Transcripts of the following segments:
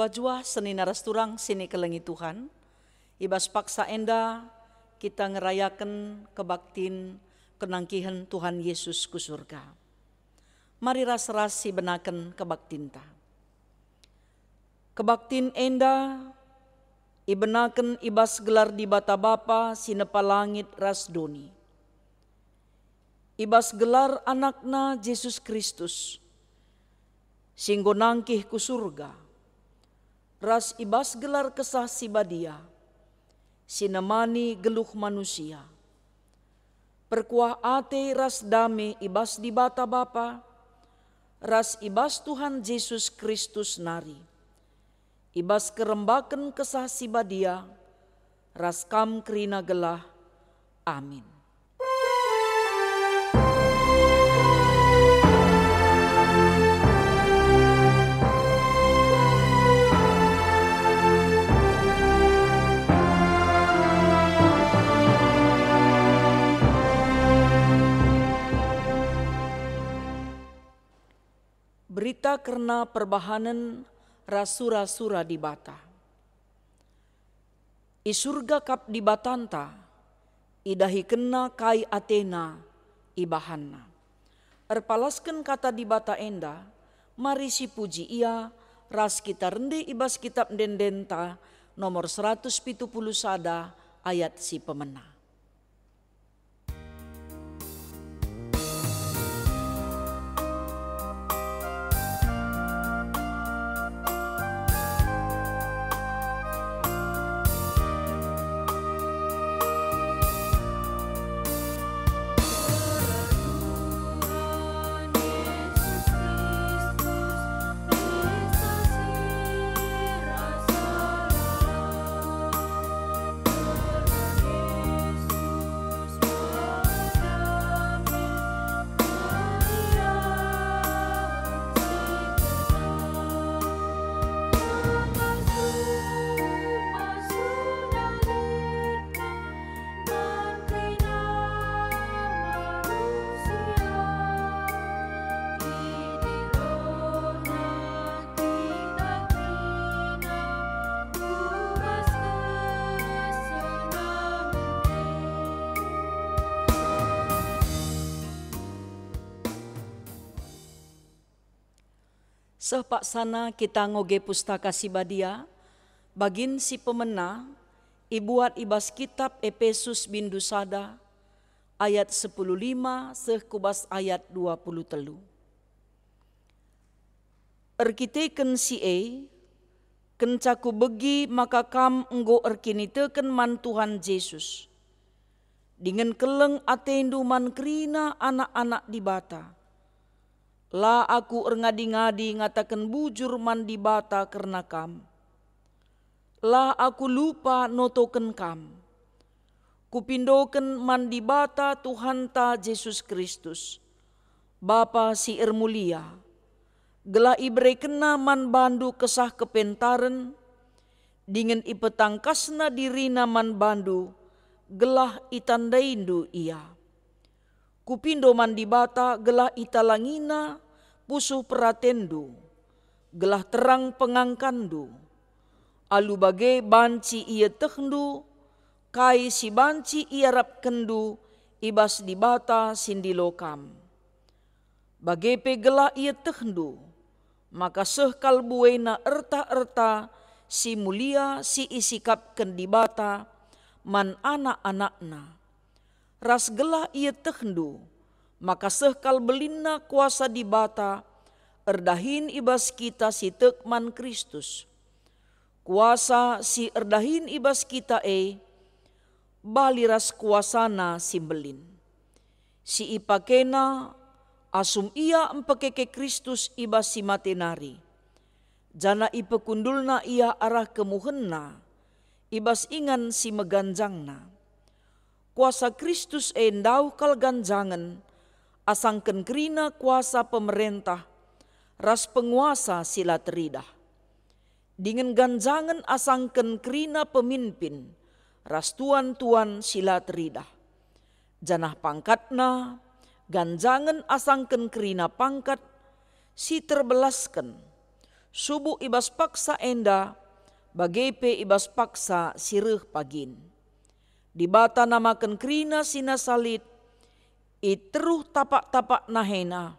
Jua-jua seni naras turang sini kelengi Tuhan. Ibas paksa enda kita ngerayakan kebaktin kenangkihan Tuhan Yesus ku surga. Mari ras-ras si benaken kebaktinta. Kebaktin enda ibenaken ibas gelar di bata bapa sinepa langit ras doni. Ibas gelar anakna Yesus Kristus singgo nangkih ku surga. Ras ibas gelar kesah si badia, sinemani geluh manusia. Perkuah ate ras dame ibas di bata bapa, ras ibas Tuhan Yesus Kristus nari. Ibas kerembaken kesah si badia, ras kam kerina gelah. Amin. Berita karena perbahanan rasura-sura di bata. I surga kap di batanta, idahi kena kai Athena ibahanna. Erpalaskan kata di bata enda, mari si puji ia, ras kita rende ibas kitab dendenta nomor 170 sada ayat si pemena. Sepak sana kita ngoge pustaka si badia, bagin si pemena, ibuat ibas kitab Efesus bindu sada, ayat 15 seh kubas ayat 20 telu. Erkiteken si kencaku begi maka kam enggo erkiniteken man Tuhan Yesus. Dengan keleng atendu man kerina anak-anak di bata. La aku ngadi-ngadi ngatakan bujur man di bata karena kam. La aku lupa notoken kam. Kupindoken man di bata Tuhan ta Yesus Kristus. Bapa si ermulia. Gelah ibre kena man bandu kesah kepentaren. Dengan ipetangkasna dirina man bandu. Gelah itandaindu ia. Kupindo man di bata gelah italangina pusuh peratendu, gelah terang pengangkandu. Alu bage banci ia tehndu, kai si banci ia rap kendu, ibas di bata sindilokam. Bage pe gelah ia tehndu, maka sehkal buena erta-erta si mulia si isikap di bata man anak-anakna. Ras gelah ia tehndu, maka sehkal belinna kuasa di bata, erdahin ibas kita si tekman Kristus. Kuasa si erdahin ibas kita bali ras kuasana si belin. Si ipakena asum ia empekeke Kristus ibas si matenari. Jana ipekundulna ia arah kemuhenna, ibas ingan si meganjangna. Kuasa Kristus endau kal ganjangan, asangken kerina kuasa pemerintah, ras penguasa sila teridah. Dengan ganjangan asangken kerina pemimpin, ras tuan-tuan sila teridah. Janah pangkatna, ganjangan asangken kerina pangkat, si terbelaskan, Subuh ibas paksa enda, bagepe ibas paksa sireh pagin. Di bata namakan kerina sina salit, iteruh tapak-tapak nahena,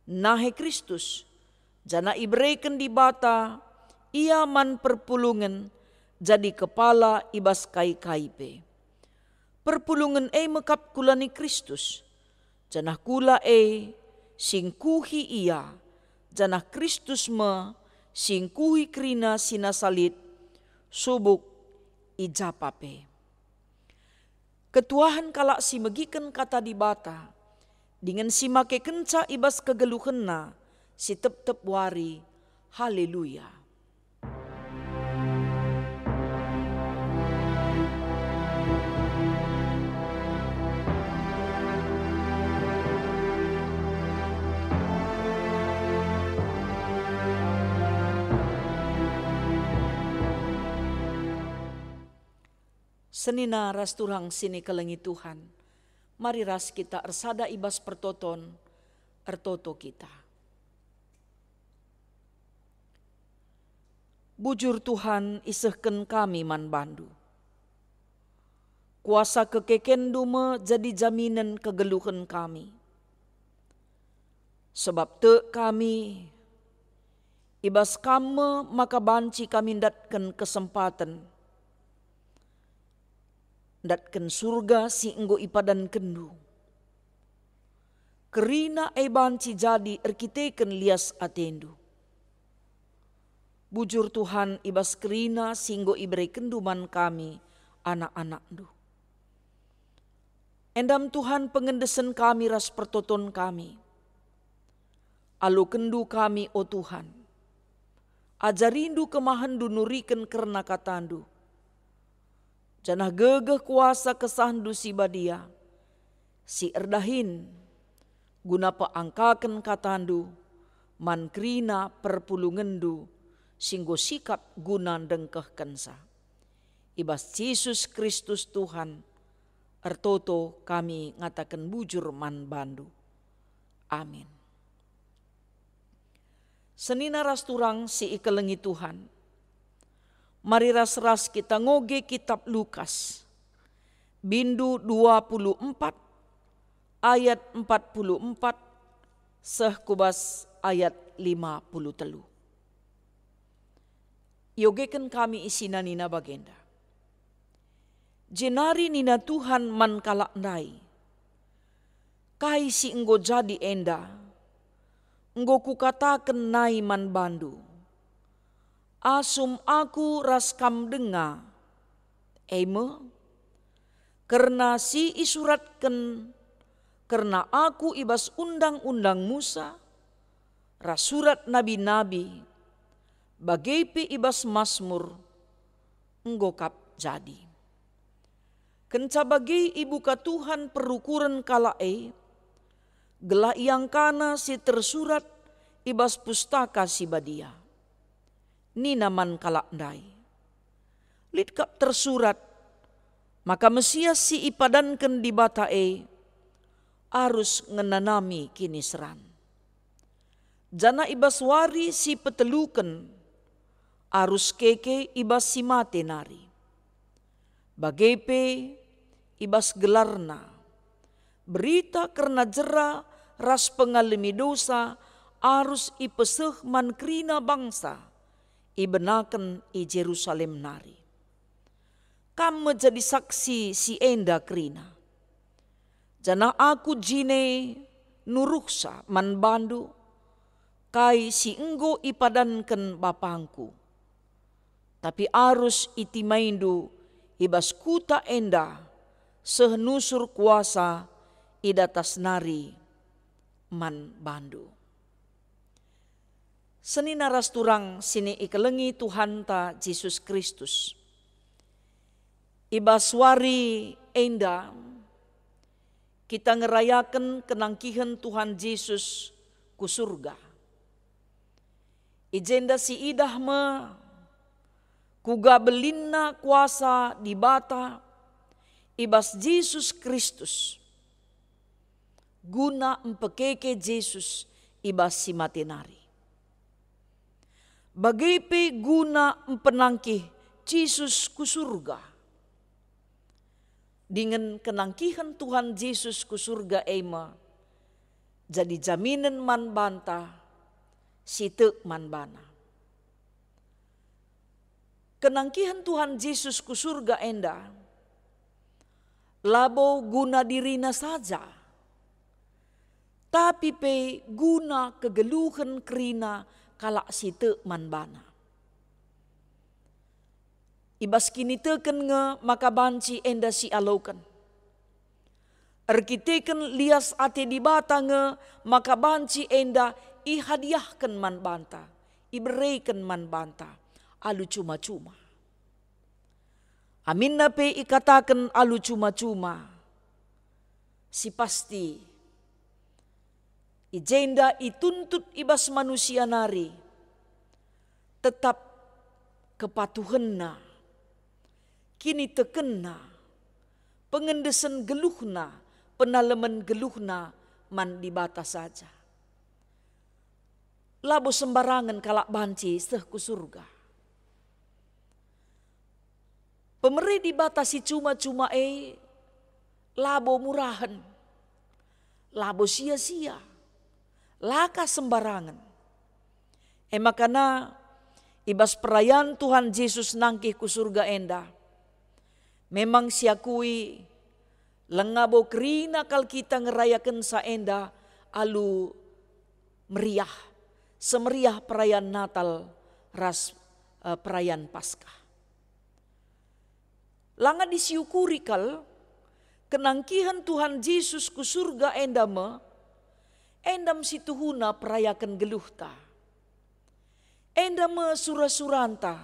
nahe Kristus, jana ibreken di bata, ia man perpulungan, jadi kepala ibas kai-kaipe. Perpulungan mekap kulani Kristus, janah kula singkuhi ia, janah Kristus singkuhi kerina sinasalit, subuk ijapape. Ketuahan kalak si megiken kata di bata, dengan si make kenca ibas kegeluhenna, si tep-tep wari, haleluya. Senina ras turang sini kelengi Tuhan, mari ras kita ersada ibas pertoton, ertoto kita. Bujur Tuhan isehken kami man bandu. Kuasa kekeken dume jadi jaminan kegeluhan kami. Sebab te kami, ibas kame maka banci kami datkan kesempatan, datkan surga si enggo ipadan kendu. Kerina banci jadi erkiteken lias atendu. Bujur Tuhan ibas kerina singgo ibrei kenduman kami anak-anak du. Endam Tuhan pengendesen kami ras pertoton kami. Alu kendu kami o Tuhan. Ajarindu kemahandu nuriken kerna katandu. Janah gegeh kuasa kesahandu si badia, si erdahin, guna paangkaken katandu, man krina perpulungendu, singgo sikap guna dengkeh kensa. Ibas Yesus Kristus Tuhan, ertoto kami ngatakan bujur man bandu. Amin. Senina ras turang si ikelengi Tuhan. Mari ras-ras kita ngoge kitab Lukas. Bindu 24 ayat 44 sehkubas ayat 50 telu. Yogeken kami isina nina bagenda. Jenari nina Tuhan man kalakndai. Kai si enggo jadi enda. Enggo kukataken nai man bandu. Asum aku raskam denga, karena si isuratken, karena aku ibas undang-undang Musa, rasurat nabi-nabi, bagepe ibas Mazmur, enggokap jadi. Kenca bagi ibu ka Tuhan perukuran kalae, gelah yang kana si tersurat ibas pustaka si badia. Nina man kalakndai. Litkap tersurat, maka Mesias si ipadanken di batae, arus ngenanami kini seran. Jana ibas wari si peteluken, arus keke ibas si mate nari. Bagepe ibas gelarna, berita karena jera ras pengalami dosa, arus ipeseh man krina bangsa, ibenaken i Jerusalem nari. Kamu jadi saksi si enda krina. Jana aku jine nuruksa man bandu, kai si enggo ipadanken bapangku. Tapi arus itimaindu ibas kuta enda, sehnusur kuasa idatas nari man bandu. Senina ras turang sini ikelengi Tuhan ta Yesus Kristus. Ibas wari enda kita ngerayakan kenangkihan Tuhan Yesus ku surga. Ijenda si idah kuga belinna kuasa di bata ibas Yesus Kristus. Guna empekeke Yesus ibas si matenari. Bagaipe guna empenangkih Yesus ku surga. Dengan kenangkihan Tuhan Yesus ku surga ema, jadi jaminan man banta, sitek man bana. Kenangkihan Tuhan Yesus ku surga enda, labo guna dirina saja, tapi pe guna kegeluhan kerina kalak sitek man bana. Ibas kini teken nge maka banci enda si alokan. Erkiteken lias ate di bata nge maka banci enda ihadiahkan man banta, iberikan man banta, alu cuma-cuma. Amin na pe ikatakan alu cuma-cuma, si pasti ijenda ituntut ibas manusia nari, tetap kepatuhanna, kini tekena, pengendesan geluhna, penalaman geluhna man di batas saja. Labo sembarangan kalak banci seh ku surga. Pemeri dibatasi cuma-cuma labo murahan, labo sia-sia, laka sembarangan. Makana ibas perayaan Tuhan Yesus nangkih ku surga enda, memang siakui lengabo kerina kal kita ngerayakan saenda alu meriah, semeriah perayaan Natal ras perayaan Paskah. Langa disiukuri kal kenangkihan Tuhan Yesus ku surga endam situhuna perayakan geluhta. Endam sura-suranta,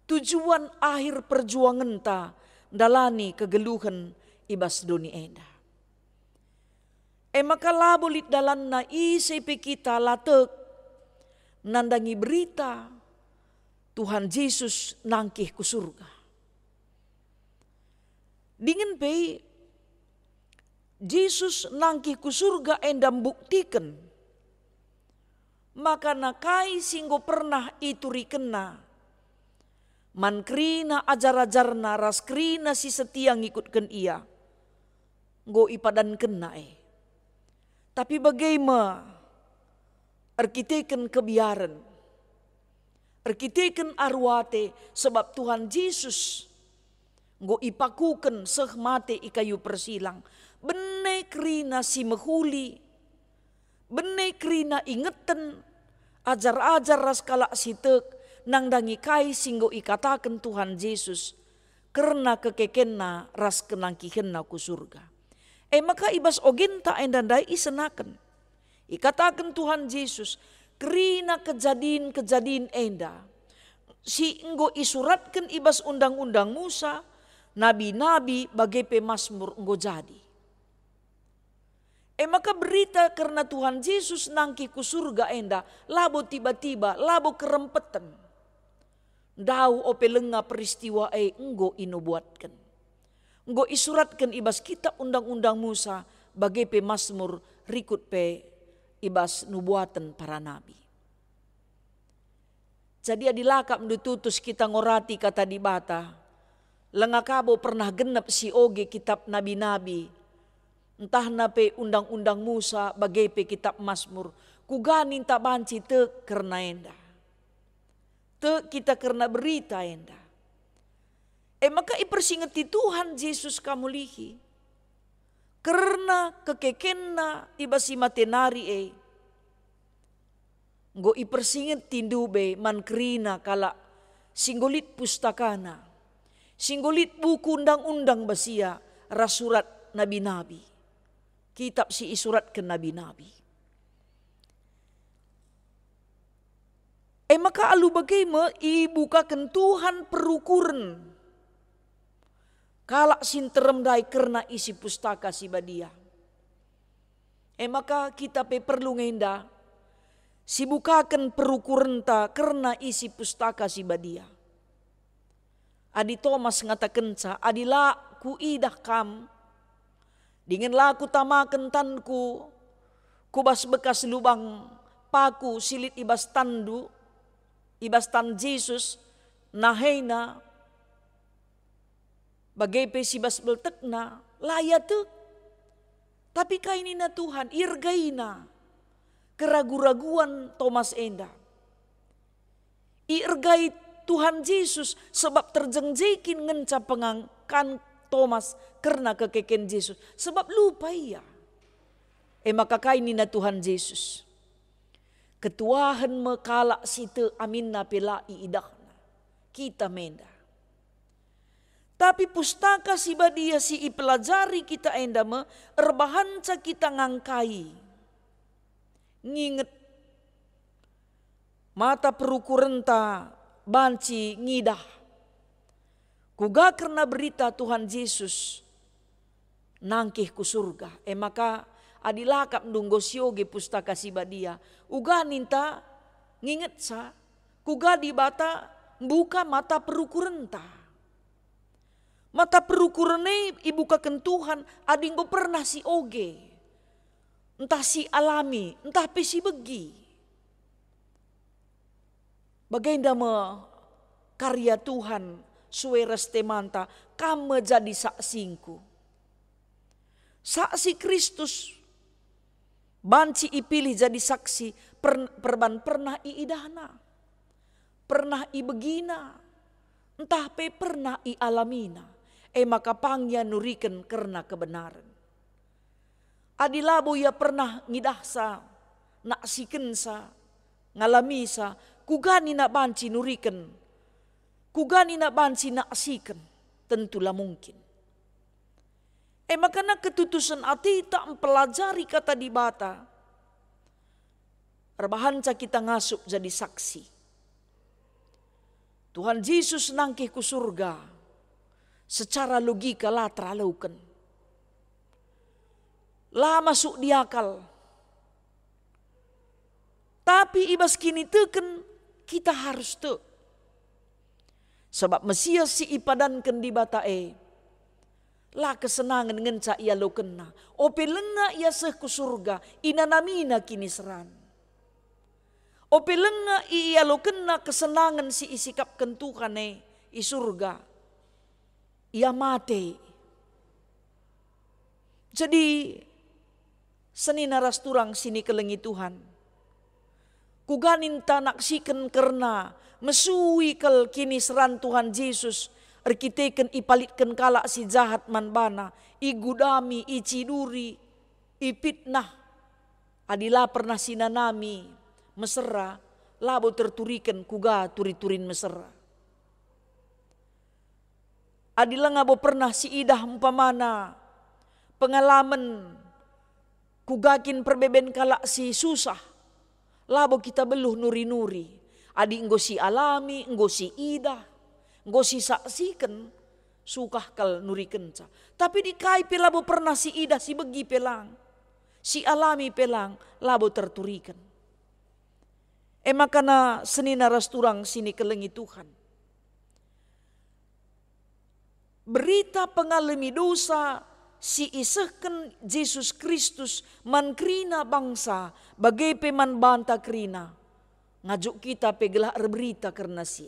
tujuan akhir perjuangan ta dalani kegeluhan ibas doni enda. Maka labolit dalan na isepe kita latek nandangi berita Tuhan Yesus nangkih ku surga. Dingin pe Yesus nangkih ku surga endam buktikan maka nakai singgo pernah iturikena man krina ajar-ajarna ras krina si setia ngikutkan ia go ipadan kena tapi bagaimana arkiteken kebiaran, arkiteken arwate sebab Tuhan Yesus go ipakuken seh mate ikayu persilang. Bene krina si mehuli, bene krina ingeten, ajar-ajar ras kalak sitek, nang dangi kai singgo ikatakan Tuhan Yesus, karena kekekenna ras kenangkihenna ku surga. Maka ibas ogenta endandai isenaken, ikatakan Tuhan Yesus, krina kejadian enda, si enggo isuratkan ibas undang-undang Musa, nabi-nabi bagai pemasmur enggo jadi. Maka berita karena Tuhan Yesus nangki ku surga enda, labo tiba-tiba, labo kerempetan. Dau ope lenga peristiwa enggo inubuatkan. Enggo isuratkan ibas kitab undang-undang Musa bagai pemasmur rikut pe ibas nubuatan para nabi. Jadi adilakap mendututus kita ngorati kata di bata, lengakabo pernah genep si oge kitab nabi-nabi, entah nape undang-undang Musa bagai pe kitab Mazmur, kuganin tak banci te karena enda. Te kita karena berita enda. Maka ipersingeti Tuhan Yesus kamulihi. Karena kekekenna ibasi matenari Go ipersinget tindube man krina kala singgolit pustakana. Singgolit buku undang-undang basia rasurat nabi-nabi. Kitab si isurat ke nabi-nabi. Maka alu bagaimana ibukakan Tuhan perukuran. Kalak sinterem dai karena isi pustaka si badia. Maka kita perlu ngenda. Sibukakan perukuran ta karena isi pustaka si badia. Adi Thomas ngatakan sa, adila ku idah kam. Dengan laku tamakan tanku, kubas bekas lubang paku silit ibas tandu, ibas tan Jesus nahena bagay pe sibas beltek na layat tu. Tapi kaini na Tuhan irgai na keragu-raguan Thomas enda. Irgai Tuhan Yesus sebab terjengjekin ngenca pengangkan Thomas karena kekeken Yesus. Sebab lupa ia. Maka kaini na Tuhan Yesus. Ketuahan mekala situ amin na pelai idahna. Kita menda. Tapi pustaka si badia si ipelajari kita enda me erbahanca kita ngangkai. Nginget mata perukurenta banci ngidah. Kuga karena berita Tuhan Yesus nangkih ku surga. Maka adilakap nunggo sioge pustaka si badia. Uga ninta nginget sa. Kuga di bata buka mata perukurenta. Mata perukurane ibukakan Tuhan adinggo pernah si oge. Entah si alami, entah pe si begi. Bagainda me karya Tuhan sueres temanta kame jadi saksingku. Saksi Kristus banci ipilih jadi saksi perban pernah iidahna. Pernah ibegina. Entah pe pernah ialamina. Maka pangya nuriken karena kebenaran. Adilabo ya pernah ngidahsa, naksikensa, ngalamisa, kugani na banci nuriken, kugani na banci naksiken, tentulah mungkin. Maka na ketutusan ati tak mempelajari kata di bata, rebahanca kita ngasup jadi saksi. Tuhan Yesus nangkih ku surga. Secara logika lah teralaukan. Lah masuk di akal. Tapi ibas kini teken kita harus tu. Sebab Mesias si ipadankan di batae. Lah kesenangan ngenca ia lo kena. Ope lenga ia seh ku surga. Inanamina kini seran. Ope lenga ia lo kena kesenangan si isikapkan Tuhan i surga. Ia mati. Jadi seni naras turang sini kelengi Tuhan. Kuganin tanaksikan karena mesui kel kini seran Tuhan Yesus. Erkiteken ipalitkan kalak si jahat manbana. Igudami, iciduri, ipitnah. Adila pernah sinanami mesera. Labo terturikan kuga turi-turin mesera. Adila ngabo pernah si idah umpamana pengalaman kugakin perbeben kalak si susah. Labo kita beluh nuri-nuri. Adi enggo si alami, enggo si idah, enggo si saksikan sukah kal nuri kenca. Tapi di kai labo pernah si idah si begi pelang. Si alami pelang labo terturikan. Makana seni naras turang sini kelengi Tuhan. Berita pengalami dosa si isehken Yesus Kristus mankrina bangsa bagai peman banta krina. Ngajuk kita pegelah berita karena si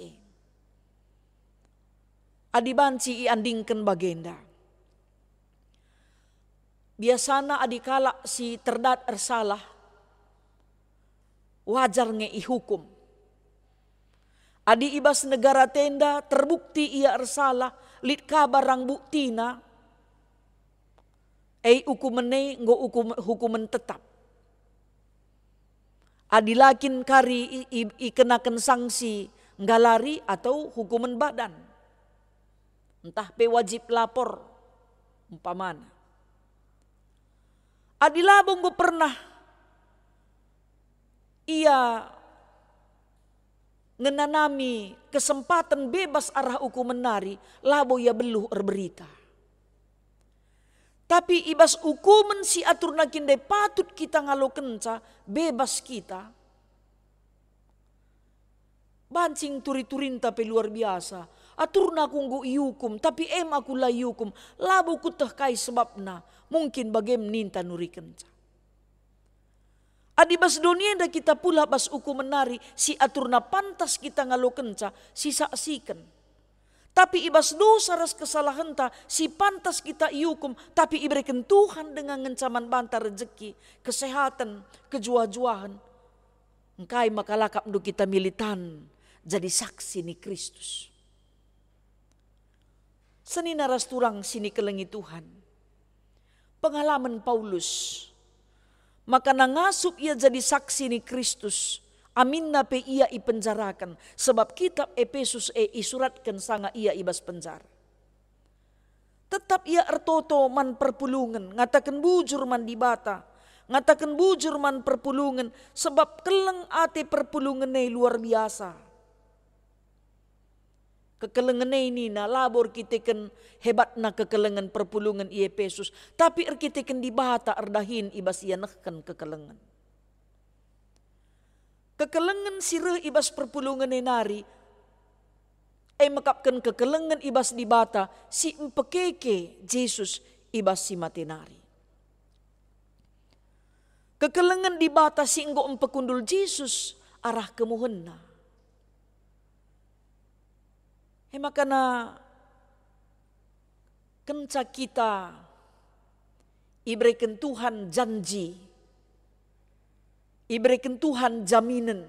adibanci iandingkan bagenda. Biasana adikala si terdat ersalah wajar nge ihukum. Adi ibas negara tenda terbukti ia ersalah lit kabarang buktina hukumene nggo hukuman tetap. Adilakin kari ikenakan sanksi nggalari atau hukuman badan. Entah pe wajib lapor umpamana. Adilabong gue pernah ia ngenanami kesempatan bebas arah hukuman nari, labo ya beluh berita. Tapi ibas hukuman si atur nakin de patut kita ngalo kenca bebas kita. Bancing turi-turin tapi luar biasa. Atur na kunggu iukum tapi aku lah iukum. Labo kutah kai sebabna mungkin bagem ninta nuri kenca. Adi bas donienda kita pula bas uku menari, si aturna pantas kita ngalo kenca, si saksikan. Tapi ibas dosa ras kesalahan ta, si pantas kita iukum, tapi iberikan Tuhan dengan ngencaman banta rezeki, kesehatan, kejua-juahan. Engkai makalakap do kita militan, jadi saksi ni Kristus. Seni naras turang sini kelengi Tuhan. Pengalaman Paulus, maka nangasup ia jadi saksi ni Kristus. Amin na pe ia ipenjarakan. Sebab kitab Efesus isuratkan sanga ia ibas penjara. Tetap ia ertoto man perpulungan. Ngatakan bujur man dibata. Ngatakan bujur man perpulungan. Sebab keleng ate perpulungan luar biasa. Kekelengan ini na labor kita kan hebat na kekelengan perpulungan i Efesus. Tapi kita kan dibata erdahin ibas ia nehkan kekelengan. Kekelengan sirah ibas perpulungan nari, makapkan kekelengan ibas dibata si empekeke Jesus ibas si matinari. Kekelengan dibata si enggo empekundul Jesus arah kemuhenna. Makana kenca kita iberikan Tuhan janji. Iberikan Tuhan jaminan.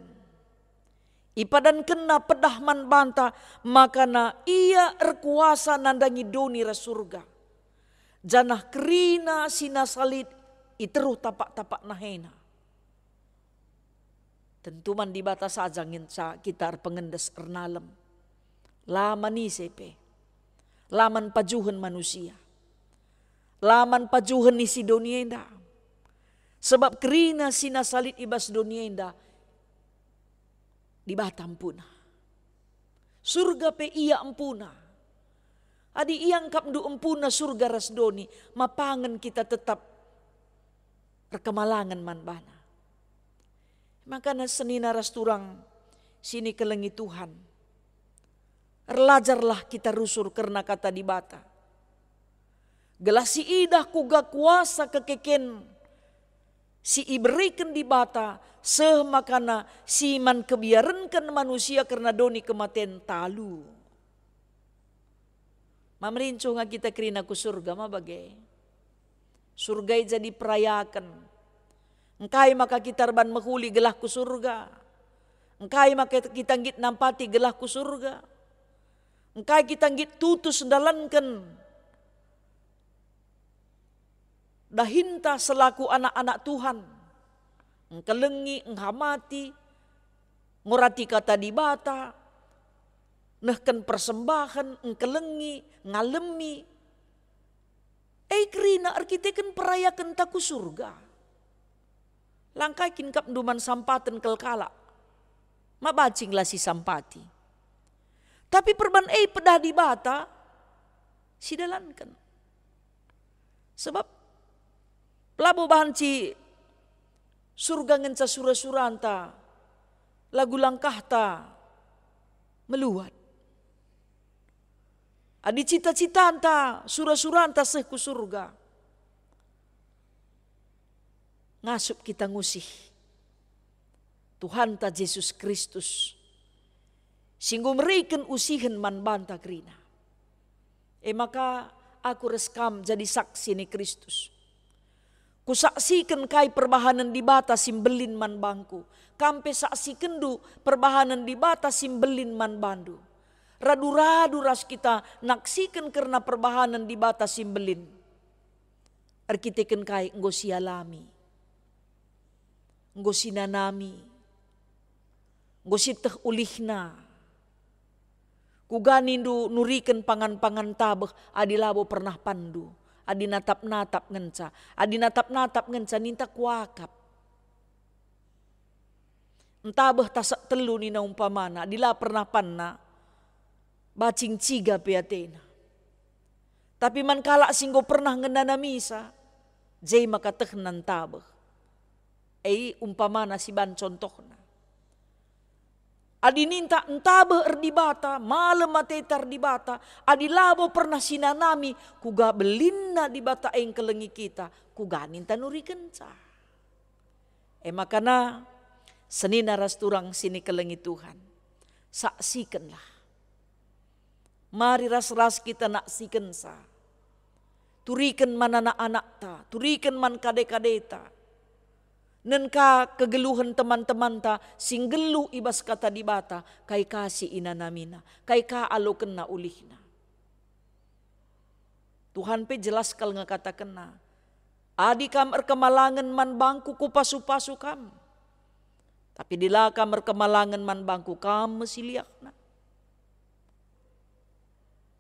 Ipadan kena pedahman banta, makana ia erkuasa nandangi doni ras surga. Janah kerina sina salit iteruh tapak-tapak nahena. Tentu man di batas saja nginca kita pengendes ernalem. Laman ni sepe. Laman pajuhan manusia. Laman pajuhan ni si donienda. Sebab kerina sinasalit ibas dunia indah di batam puna. Surga pe ia empuna. Adi iang kapdu empuna surga rasdoni, mapangan kita tetap perkemalangan manbana. Makanya senina ras turang sini kelengi Tuhan. Erlajarlah kita rusur karena kata di bata. Gelasi idah kuga kuasa kekeken. Si iberikan di bata semakana si man kebiarankan manusia karena doni kematian talu. Mamerincu nga kita kerina ku surga mabagai. Surgai jadi perayakan. Engkai maka kita ban menghuli gelah ku surga. Engkai maka kita ngit nampati gelah ku surga. Engkai kita ngit tutus dalankan. Dahinta selaku anak-anak Tuhan. Engkelengi, enghamati, ngurati kata di bata, nehken persembahan, engkelengi, ngalemi. Kerina arkiteken perayakan taku surga. Langkai kinkap duman sampaten kelkala. Mabacinglah si sampati. Tapi perban pedah di bata, sidalankan. Sebab Labo bahanci surga ngenca sura-suranta, lagu langkahta meluat. Adi cita-citanta sura-suranta seh ku surga. Ngasup kita ngusih Tuhan ta Yesus Kristus. Singgo meriken usihen man banta krina. Maka aku reskam jadi saksi ni Kristus. Kusaksikan kai perbahanan di bata simbelin man bangku. Kampe saksikan du perbahanan di bata simbelin man bandu. Radu-radu ras kita naksikan karena perbahanan di bata simbelin. Arkiteken kai enggo sialami. Enggo sinanami. Enggo siteh ulihna. Kuganindu nuriken pangan-pangan tabeh adilabo pernah pandu. Adi natap-natap ngenca. Adi natap-natap ngenca ninta kuakap. Entabeh tasak telu nina umpamana. Adila pernah panna. Bacing ciga piatena. Tapi man kala singgo pernah ngenana misa. Jay makatehnan tabeh. Umpamana si ban contohna. Adi ninta entabe erdibata, malam matetar dibata, adi labo pernah sinanami, kuga belinna dibata yang kelengi kita, kuga ninta nuri kenca. Makana seni naras turang sini kelengi Tuhan. Saksikanlah. Mari ras-ras kita naksikan sa. Turikan man anak-anak ta, turikan man kade-kade ta. Nenka kegeluhan teman-teman ta, singgelu ibas kata di bata, kai kasih ina namina, kai ka alo kena ulihna. Tuhan pe jelas kal ngakata kena. Adi kam erkemalangan man bangku ku pasu-pasu kam. Tapi dila kam erkemalangan man bangku kam mesiliakna.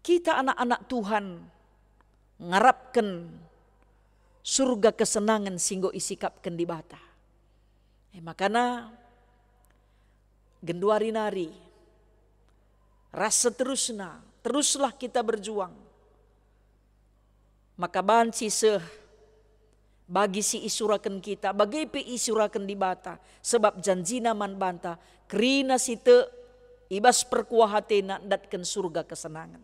Kita anak-anak Tuhan ngarapkan surga kesenangan singgo isikapkan di bata. Makana genduari nari rasa teruslah kita berjuang. Maka banci bagi si isurakan kita, bagi pe isurakan di bata, sebab janjina man banta, kerina site ibas perkuah hatena datkan surga kesenangan.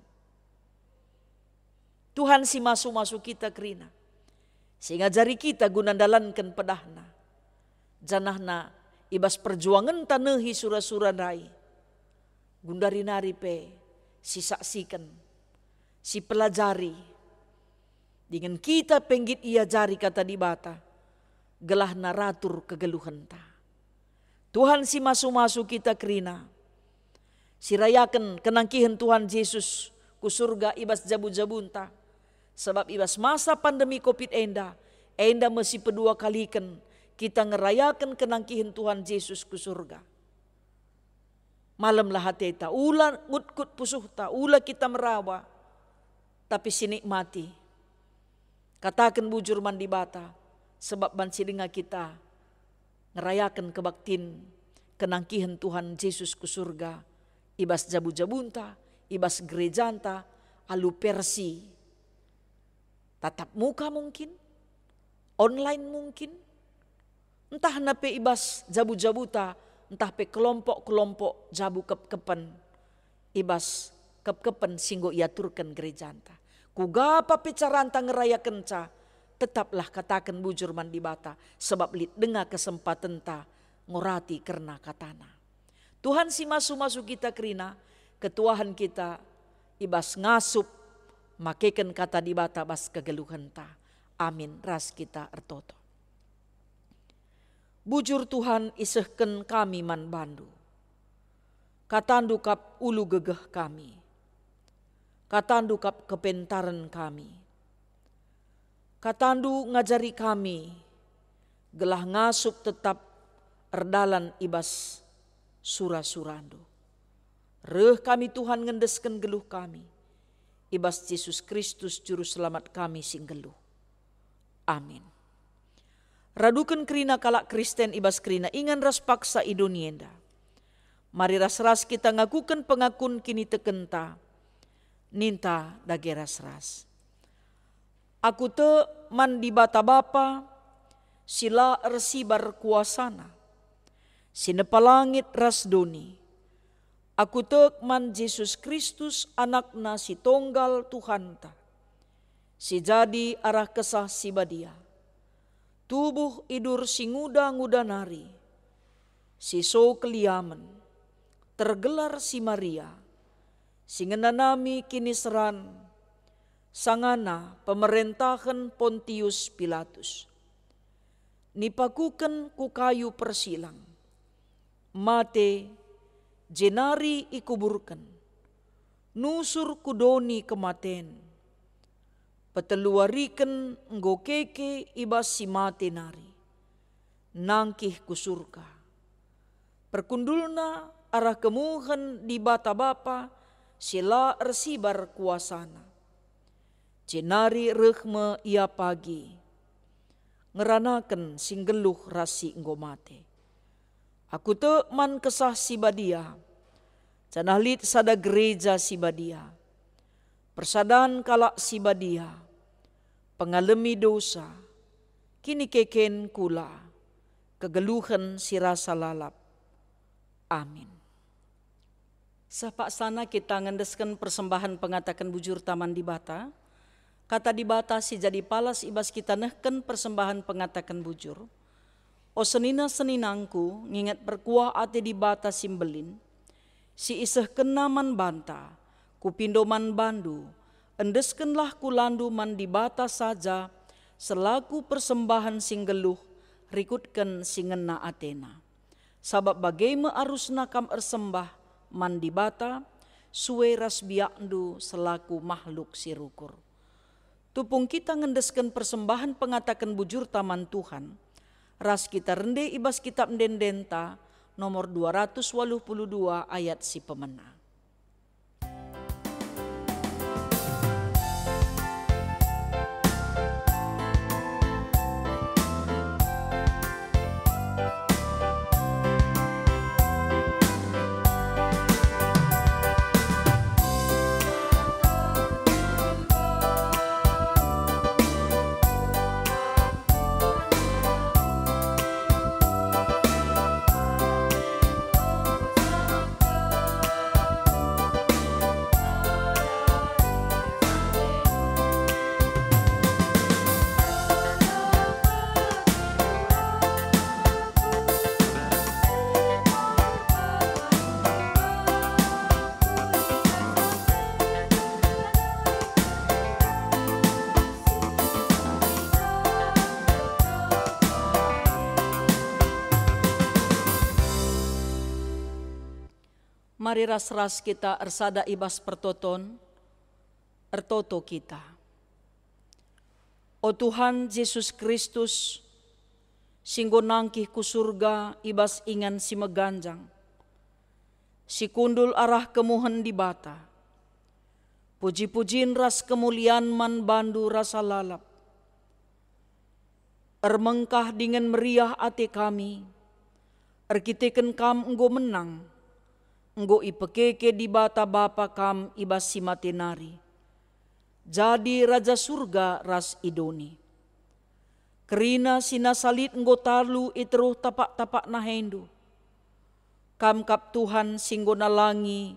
Tuhan si masuk kita kerina, sehingga jari kita gunandalankan pedahna, janahna ibas perjuangan tanehi sura-sura rai, gundari nari pe si saksikan, si pelajari, dengan kita penggit ia jari kata di bata, gelah naratur kegeluhan ta. Tuhan si masuk kita kerina, si rayakan kenangkihan Tuhan Yesus ku surga ibas jabu-jabunta. Sebab ibas masa pandemi COVID enda mesti kedua kalikan kita ngerayakan kenangkihan Tuhan Yesus ku surga. Malam lah hati ta, ula ngutkut pusuh ta, ula kita merawa, tapi sinikmati. Katakan bujur mandi bata, sebab bansilinga kita ngerayakan kebaktin kenangkihan Tuhan Yesus ku surga. Ibas jabu-jabunta, ibas gerejanta, alu persi. Tatap muka mungkin, online mungkin, entah nape ibas jabu-jabuta, entah pe kelompok-kelompok jabu kep-kepen, ibas kep-kepen singgo iaturkan gerejanta. Kugapa pe caranta ngerayakan ca, tetaplah katakan bujur mandi bata, sebab lit dengar kesempatan ta ngorati karena katana. Tuhan si masuk kita kerina, ketuahan kita ibas ngasup, makekan kata di bata bas kegeluhan ta. Amin ras kita ertoto. Bujur Tuhan isehken kami man bandu. Katandu kap ulu gegeh kami. Katandu kap kepentaran kami. Katandu ngajari kami. Gelah ngasup tetap erdalan ibas sura-surando. Reh kami Tuhan ngendesken geluh kami. Ibas Yesus Kristus juru selamat kami singgeluh. Amin. Radukan kerina kalak Kristen ibas kerina ingan ras paksa idonienda. Mari ras-ras kita ngakukan pengakun kini tekenta. Ninta dage ras-ras. Aku te man di bata bapa sila ersibar kuasana. Sinepalangit ras doni. Aku tek man Yesus Kristus anakna si tonggal Tuhan ta. Si jadi arah kesah si badia. Tubuh idur si nguda-nguda nari. Si so keliaman. Tergelar si Maria. Si ngenanami kini seran. Sangana pemerintahan Pontius Pilatus. Nipakuken ku kayu persilang. Mate jenari ikuburkan, nusur kudoni kematen, peteluariken nggokeke ibas si mate nari, nangkih kusurka. Perkundulna arah kemuhan di bata bapa, sila ersibar kuasana. Jenari rehme ia pagi, ngeranaken singgeluh rasi nggomate. Aku te man kesah si badia, canahlit sada gereja si badia, persadan kalak si badia, pengalami dosa, kini keken kula, kegeluhan si rasa lalap. Amin. Sapak sana kita ngendeskan persembahan pengatakan bujur taman di bata, kata di bata si jadi palas ibas kita nehken persembahan pengatakan bujur. O senina-seninangku, ngingat perkuah ate di bata simbelin, si iseh kena man banta, kupindo man bandu, endeskenlah kulandu man di bata saja, selaku persembahan singgeluh, rikutken singena atena. Sabab bagaimana arusna kam ersembah man di bata, suwe ras biakndu selaku makhluk sirukur. Tupung kita ngendesken persembahan pengatakan bujur taman Tuhan, ras kita rende ibas kitab Dendenta nomor 282 ayat si pemena. Mari ras-ras kita ersada ibas pertoton, ertoto kita. O Tuhan Yesus Kristus, singgo nangkih ku surga ibas ingan si meganjang, si kundul arah kemuhen di bata, puji-pujiin ras kemuliaan man bandu rasa lalap, ermengkah dengan meriah ate kami, erkiteken kam enggo menang, enggo ipekeke di bata bapa kam ibas si matenari. Jadi Raja Surga ras idoni. Kerina sinasalit enggo talu itruh tapak-tapak nahendu. Kam kap Tuhan singgo nalangi,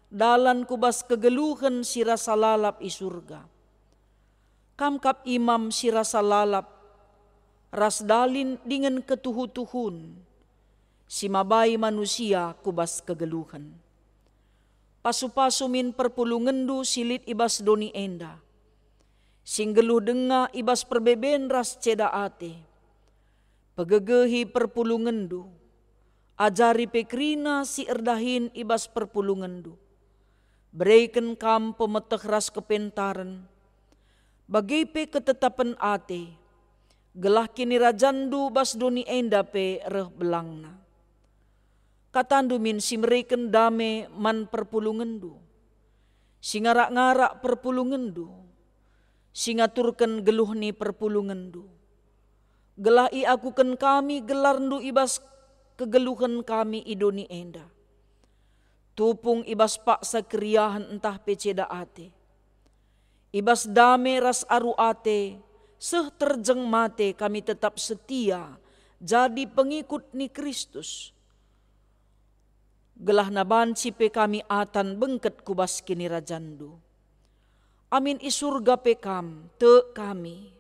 dalan kubas kegeluhan si rasa lalap i surga. Kam kap imam si rasa lalap, ras dalin dengan ketuhu-tuhun, si mabai manusia kubas kegeluhan. Pasu-pasu min perpulungendu silit ibas doni enda. Singgeluh denga ibas perbeben ras ceda ate. Pegegehi perpulungendu. Ajari pekrina si erdahin ibas perpulungendu. Berikan kam pemeteh ras kepentaran. Bagai pe ketetapan ate. Gelah kini rajandu bas doni enda pe reh belangna. Katandu min si mereken dame man perpulungendu. Si ngarak-ngarak perpulungendu. Si ngaturken geluh ni perpulungendu. Gelah i akuken kami gelarndu ibas kegeluhan kami idoni enda. Tupung ibas paksa keriahan entah peceda ate. Ibas dame ras aru ate, seh terjeng mate kami tetap setia jadi pengikut ni Kristus. Gelah nabanci pe kami atan bengket kubas kini rajandu. Amin i surga pe kam, te kami.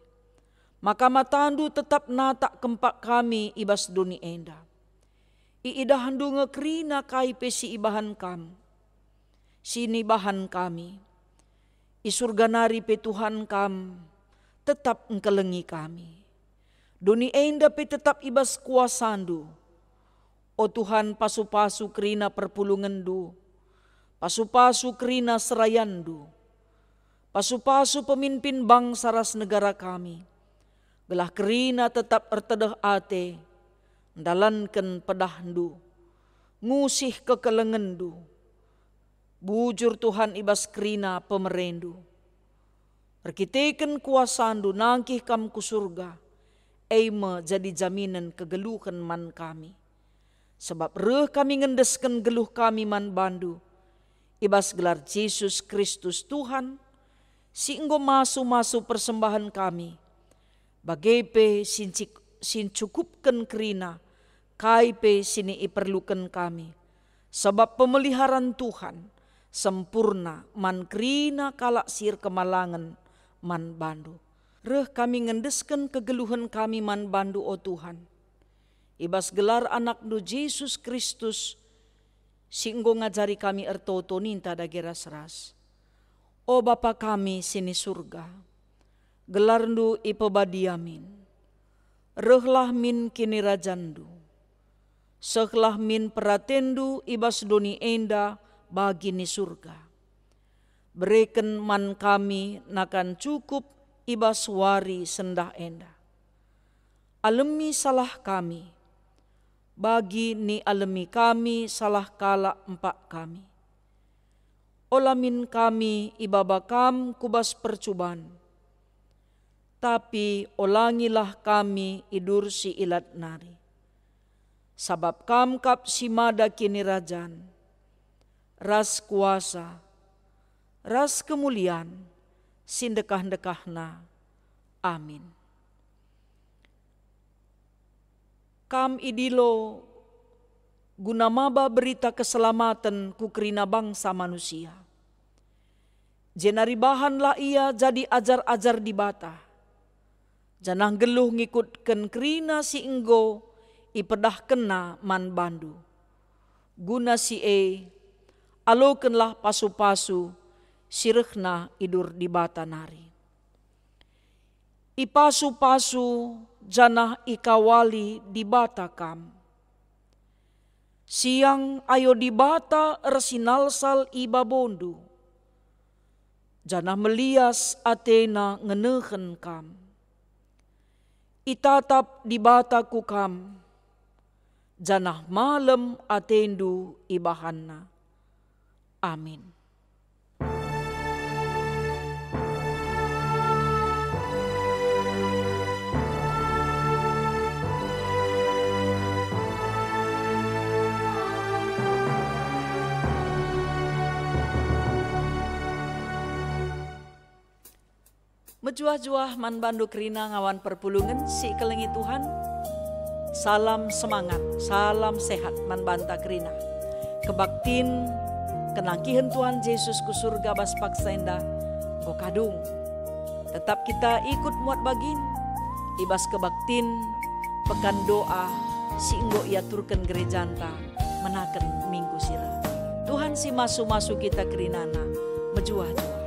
Maka matandu tetap natak kempak kami ibas duni enda. Iidahandu ngekrina kai pe si ibahan kam. Sini bahan kami. I surga nari pe Tuhan kam, tetap engkelengi kami. Duni enda pe tetap ibas kuasandu. O Tuhan pasu-pasu kerina perpulungendu, pasu-pasu kerina serayandu, pasu-pasu pemimpin bangsa ras negara kami, gelah kerina tetap ertedeh ate, ndalanken pedahdu, ngusih kekelengendu, bujur Tuhan ibas kerina pemerendu, perkiteken kuasandu nangkih kam ku surga, eime jadi jaminan kegeluhan man kami. Sebab reh kami ngendesken geluh kami man bandu. Ibas gelar Yesus Kristus Tuhan. Si enggo masu-masu persembahan kami. Bagaipe sin cukupken kerina. Kaipe sini iperlukan kami. Sebab pemeliharaan Tuhan. Sempurna man kerina kalak sir kemalangan man bandu. Reh kami ngendesken kegeluhan kami man bandu o Tuhan. ibas gelar anak nu Yesus Kristus, singgo ngajari kami ertoto ninta dagi ras-ras. O Bapa kami sini surga, gelar nu ipebadiamin, rehlah min kini rajandu, sehlah min peratendu ibas doni enda bagi ni surga. Bereken man kami nakan cukup ibas wari sendah enda. Alemi salah kami, bagi ni alemi kami salah kala empak kami. Olamin kami ibabakam kubas percuban, tapi olangilah kami idur si ilat nari. Sabab kam kap simada kini rajan, ras kuasa, ras kemuliaan, sindekah-dekahna. Amin. Kam idilo guna maba berita keselamatan kukrina bangsa manusia. Jenaribahanlah ia jadi ajar-ajar di bata. Janah geluh ngikutken kerina si enggo ipedah kena man bandu. Guna si alokenlah pasu-pasu sirehna idur di bata nari. Ipasu-pasu janah ikawali di bata kam. Siang ayo di bata ersinalsal iba bondu. Janah melias atena ngenehen kam. Itatap di bata ku kam. Janah malam atendu ibahanna. Amin. Mejuah-juah man bandu kerina ngawan perpulungan si kelengi Tuhan. Salam semangat, salam sehat man banta kerina. Kebaktin kenangkihan Tuhan Yesus ku surga bas paksaenda go kadung. Tetap kita ikut muat bagin ibas kebaktin pekan doa si enggo ia turken gerejanta menaken minggu sira. Tuhan si masu-masu kita kerinana mejuah-juah.